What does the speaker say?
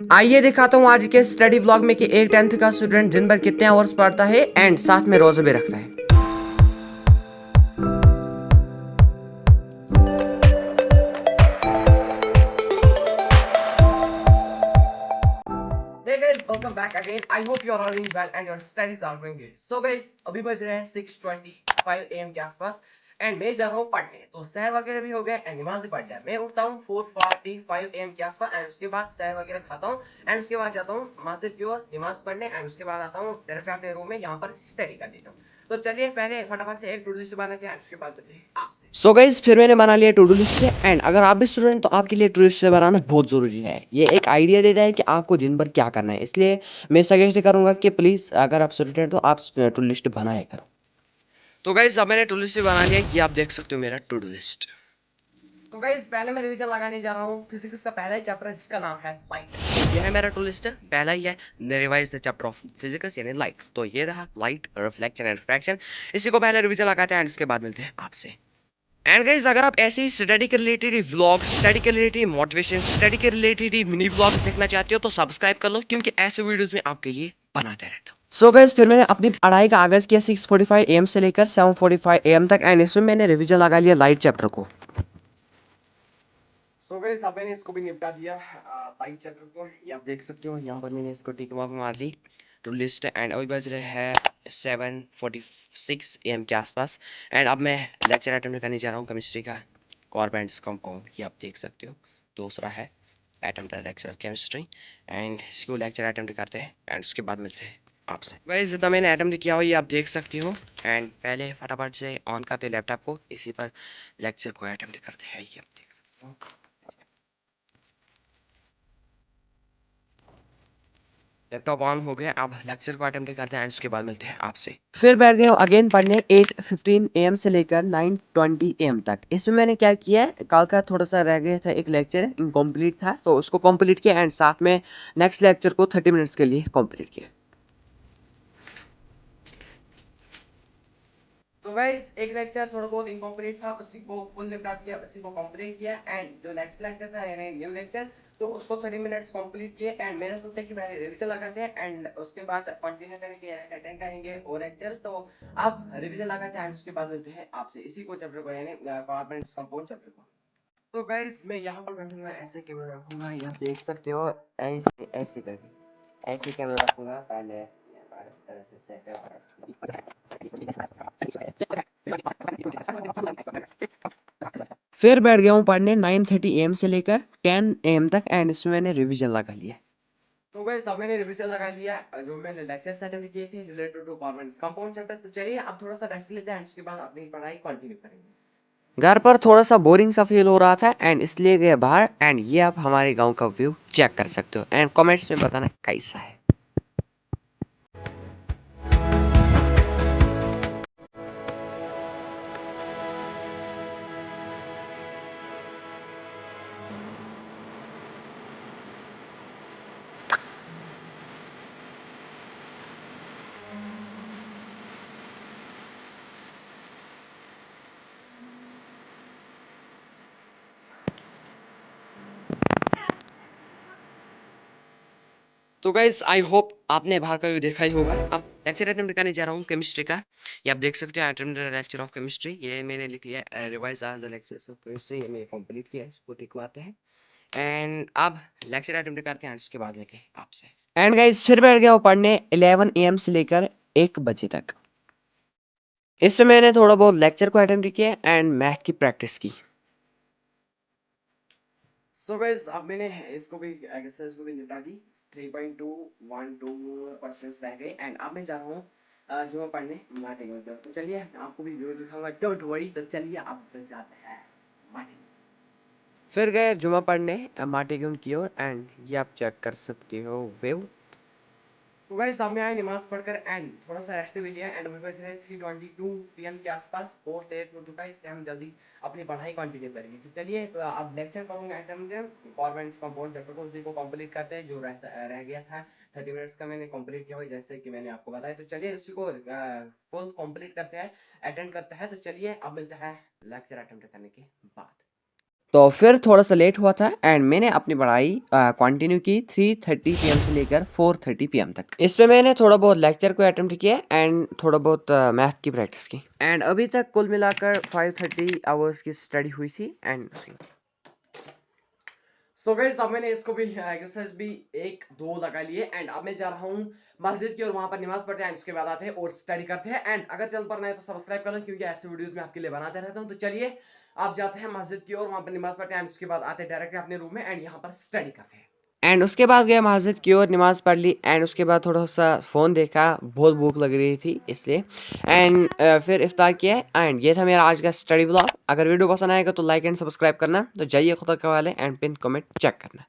आइए दिखाता हूँ आज के स्टडी व्लॉग में कि एक 10th का स्टूडेंट दिन भर कितने आवर्स पढ़ता है एंड साथ में रोजा भी रखता है। Hey guys, welcome back again. I hope you are all doing well and your studies are going good. So guys, अभी बज रहे हैं 6:25 AM के आसपास एंड मैं जा रहा हूँ पढ़ने। तो सहर वगैरह भी हो गया एंड नमाज भी पढ़ लिया। मैं उठता हूँ 4:45 AM के आसपास एंड उसके बाद सहर वगैरह खाता हूँ एंड उसके बाद जाता हूँ मस्जिद की ओर नमाज पढ़ने एंड उसके बाद आता हूँ डायरेक्ट अपने रूम में यहाँ पर स्टडी कर लेता हूँ। तो चलिए पहले फटाफट से एक टू डू लिस्ट बनाते हैं उसके बाद बताइए आपसे। सो गाइस फिर मैंने बना लिया टू डू लिस्ट एंड अगर आप भी स्टूडेंट तो आपके लिए टू डू लिस्ट बनाना बहुत ज़रूरी है। ये एक आइडिया देता है कि आपको दिन भर क्या करना है, इसलिए मैं सजेस्ट करूंगा कि प्लीज़ अगर आप स्टूडेंट हो आप टू लिस्ट बनाया करो। तो गाइस अब मैंने टू लिस्ट बना लिया, ये आप देख सकते हो मेरा टू डू लिस्ट। तो गाइस पहले मैं रिवीजन लगाने जा रहा हूँ फिजिक्स का पहला चैप्टर जिसका नाम है लाइट। यह है मेरा टू लिस्ट, पहला ही है revise the chapter of physics यानी लाइट। तो ये रहा लाइट, रिफ्लेक्शन एंड रिफ्रैक्शन। इसी को पहले रिवीजन लगाते हैं एंड इसके बाद मिलते हैं आपसे। एंड गाइज अगर आप ऐसे ही स्टडी के रिलेटेड व्लॉग, स्टडी के रिलेटेड मोटिवेशन, स्टडी के रिलेटेड मिनी व्लॉग्स देखना चाहते हो तो सब्सक्राइब कर लो, क्योंकि ऐसे वीडियोस में आपके लिए बनाते रहता हूँ। सो गाइज फिर मैंने अपनी पढ़ाई का आगाज किया 6:45 AM से लेकर 7:45 AM तक एंड इसमें मैंने रिवीजन लगा लिया लाइट चैप्टर को। सो गाइस अब मैंने इसको भी निपटा दिया लाइट चैप्टर को, ये आप देख सकते हो यहाँ पर मैंने इसको टिक मार्क मार ली टू लिस्ट एंड अभी बज रहे हैं 7:46 AM के आसपास एंड अब मैं लेक्चर अटेम्प्ट करने जा रहा हूँ केमिस्ट्री का कॉर्बेंट्स कंपाउंड, ये आप देख सकते हो दूसरा है अटेम्प्ट लेक्चर केमिस्ट्री एंड इसको लेक्चर अटेम्प्ट करते हैं एंड उसके बाद मिलते हैं आपसे। गाइस जितना मैंने अटेम्प्ट किया हो ये आप देख सकते हो एंड पहले फटाफट से ऑन करते हैं लैपटॉप को, इसी पर लेक्चर को अटेम्प्ट करते हैं, ये आप देख सकते हो। लैपटॉप ऑन हो गया, अब लेक्चर को अटेम्प्ट करते हैं उसके बाद मिलते हैं आपसे। फिर बैठ गए अगेन पढ़ने 8:15 AM से लेकर 9:20 AM तक। इसमें मैंने क्या किया है, कल का थोड़ा सा रह गया था, एक लेक्चर इनकम्प्लीट था तो उसको कंप्लीट किया एंड साथ में नेक्स्ट लेक्चर को 30 मिनट्स के लिए कंप्लीट किया। तो गाइस एक लेक्चर थोड़ा बहुत इनकम्प्लीट था, उसी को फुल निपटा दिया, उसी को कंप्लीट किया एंड जो नेक्स्ट लेक्चर था यानी न्यू लेक्चर तो उसको 30 मिनट्स कंप्लीट किए एंड मैंने सोचा कि पहले रिवीजन लगाते हैं एंड उसके बाद कंटिन्यू करेंगे अटेंड करेंगे और लेक्चर्स। तो आप रिवीजन लगाते हैं एंड उसके बाद मिलते हैं आपसे इसी को चैप्टर को यानी कार्बन कंपाउंड चैप्टर को। तो गाइस मैं यहाँ पर रखूंगा, ऐसे कैमरा रखूंगा, यहाँ देख सकते हो ऐसे ऐसे करके ऐसे कैमरा रखूंगा पहले तरह से फिर बैठ गया हूँ पढ़ने 9:30 AM से लेकर 10 AM तक एंड इसमें मैंने रिवीजन लगा लिया। तो गाइस अब मैंने रिवीजन लगा लिया जो मैंने लेक्चर अटेंड किए थे related to carbon compound chapter. तो चलिए अब थोड़ा सा रेस्ट लेते हैं उसके बाद अपनी पढ़ाई कंटिन्यू करेंगे। घर पर थोड़ा सा बोरिंग सा फील हो रहा था एंड इसलिए गए बाहर एंड ये आप हमारे गांव का व्यू चेक कर सकते हो एंड कमेंट्स में बताना कैसा है। तो गाइस आई होप आपने बाहर का व्यू देखा ही होगा। अब लेक्चर अटेम्प्ट करने जा रहा हूँ केमिस्ट्री का, ये आप देख सकते हो अटेम्प्ट लेक्चर ऑफ केमिस्ट्री, ये मैंने लिख लिया रिवाइज आज द लेक्चर्स ऑफ केमिस्ट्री, ये मैंने कंप्लीट किया है, इसको टिक मारते हैं एंड अब लेक्चर अटेम्प्ट करते हैं उसके बाद मिलते हैं आपसे। एंड गाइस फिर बैठ गया हूँ पढ़ने 11 AM से लेकर 1 बजे तक। इसमें मैंने थोड़ा बहुत लेक्चर को अटेम्प्ट किया एंड मैथ की प्रैक्टिस की। सो गाइस अब मैंने इसको भी एक्सरसाइज को भी निपटा दी, 3.212 क्वेश्चंस रह गए एंड अब मैं जा रहा हूँ जो पढ़ने माटे की तरफ। तो चलिए आपको भी वीडियो दिखाऊंगा, डोंट वरी। तो चलिए अब जाते हैं माटे। फिर गए जुमा पढ़ने माटे की ओर एंड ये आप चेक कर सकते हो वेव। तो गाइस सामने आए नमाज पढ़कर एंड थोड़ा सा रेस्ट भी लिया एंड अभी बज रहे 3:22 PM के आसपास, और देर हो चुका है इसलिए हम जल्दी अपनी पढ़ाई कंटिन्यू करेंगे। तो चलिए अब लेक्चर करूंगा अटेम्प्ट फॉर्मेट्स कंपाउंड चैप्टर को, उसी को कंप्लीट करते हैं जो रह गया था 30 मिनट्स का मैंने कंप्लीट किया हुआ जैसे कि मैंने आपको बताया। तो चलिए उसी को फुल कंप्लीट करते हैं, अटेंड करते हैं। तो चलिए अब मिलता है लेक्चर अटेम्प्ट करने के बाद। तो फिर थोड़ा सा लेट हुआ था एंड मैंने अपनी पढ़ाई कंटिन्यू की 3:30 PM से लेकर 4:30 PM तक। इसमें मैंने थोड़ा बहुत लेक्चर को अटेम्प्ट किया एंड थोड़ा बहुत मैथ की प्रैक्टिस की एंड अभी तक कुल मिलाकर 5:30 आवर्स की स्टडी हुई थी एंड सो गाइस अब मैंने इसको भी एक्सरसाइज भी 1-2 लगा लिए एंड अब मैं जा रहा हूँ मस्जिद की और वहां पर नमाज पढ़ते हैं उसके बाद आते हैं और स्टडी करते हैं एंड अगर चैनल पर नए तो सब्सक्राइब करना क्योंकि ऐसे वीडियोस मैं आपके लिए बनाते रहता हूँ। तो चलिए आप जाते हैं मस्जिद की और वहां पर नमाज पढ़ते हैं उसके बाद आते हैं डायरेक्ट अपने रूम में एंड यहाँ पर स्टडी करते हैं। एंड उसके बाद गया मस्जिद की ओर नमाज पढ़ ली एंड उसके बाद थोड़ा सा फ़ोन देखा, बहुत भूख लग रही थी इसलिए एंड फिर इफ्तार किया एंड ये था मेरा आज का स्टडी व्लॉग। अगर वीडियो पसंद आएगा तो लाइक एंड सब्सक्राइब करना। तो जाइए खुदा के हवाले एंड पिन कमेंट चेक करना।